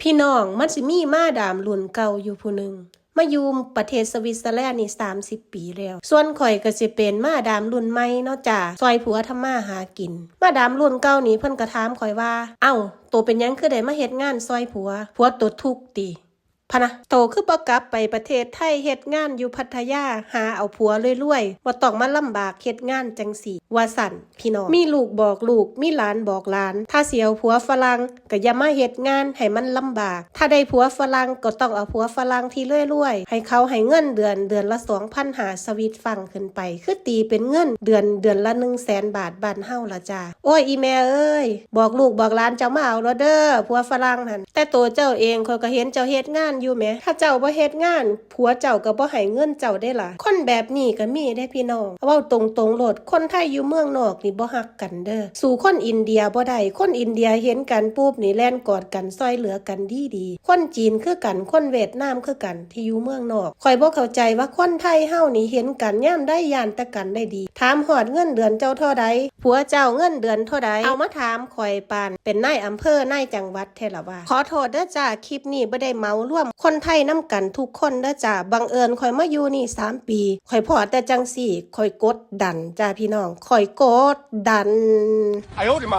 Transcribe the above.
พี่น้องมันสิมีมาดามรุ่นเก่าอยู่ผู้หนึ่งมาอยู่ประเทศสวิตเซอร์แลนด์นี่30 ปีแล้วส่วนข่อยก็สิเป็นมาดามรุ่นใหม่เนาะจ้าซอยผัวทำมาหากินมาดามรุ่นเก่านี่เพิ่นก็ถามข่อยว่าเอ้าโตเป็นหยังคือได้มาเฮ็ดงานซอยผัวโตทุกข์ติพะนะโตคือบ่กลับไปประเทศไทยเฮ็ดงานอยู่พัทยาหาเอาผัวรวยๆบ่ต้องมาลำบากเฮ็ดงานจังซี่ว่าสั่นพี่น้องมีลูกบอกลูกมีหลานบอกหลานถ้าสิเอาผัวฝรั่งก็อย่ามาเฮ็ดงานให้มันลำบากถ้าได้ผัวฝรั่งก็ต้องเอาผัวฝรั่งที่รวยๆให้เขาให้เงินเดือนละ 2,000 หาสวิตฟังขึ้นไปคือตีเป็นเงินเดือนละ 100,000 บาทบ้านเฮาล่ะจ้าโอ้ยอีแม่เอ้ยบอกลูกบอกหลานเจ้ามาเอาเด้อผัวฝรั่งหั่นแต่ตัวเจ้าเองข้อยก็เห็นเจ้าเฮ็ดงานอยู่แหมถ้าเจ้าบ่เฮ็ดงานผัวเจ้าก็บ่ให้เงินเจ้าได้ล่ะคนแบบนี้ก็มีได้พี่น้องเว้าตรงๆโลดคนไทยอยู่เมืองนอกนี่บ่ฮักกันเด้อสู่คนอินเดียบ่ได้คนอินเดียเห็นกันปุ๊บนี่แล่นกอดกันซอยเหลือกันดีๆคนจีนคือกันคนเวียดนามคือกันที่อยู่เมืองนอกข้อยบ่เข้าใจว่าคนไทยเฮานี่เห็นกันยามได้ย่านแต่กันได้ดีถามฮอดเงินเดือนเจ้าเท่าใดผัวเจ้าเงินเดือนเท่าใดเอามาถามข่อยปานเป็นนายอำเภอนายจังหวัดแท้ล่ะว่าขอโทษเด้อจ้าคลิปนี้บ่ได้เมาร่วมคนไทยนำกันทุกคนเด้อจ้าบังเอิญข่อยมาอยู่นี่3 ปีข่อยพอแต่จังซี่ข่อยกดดันจ้าพี่น้องข่อยกดดัน哎呦我的妈！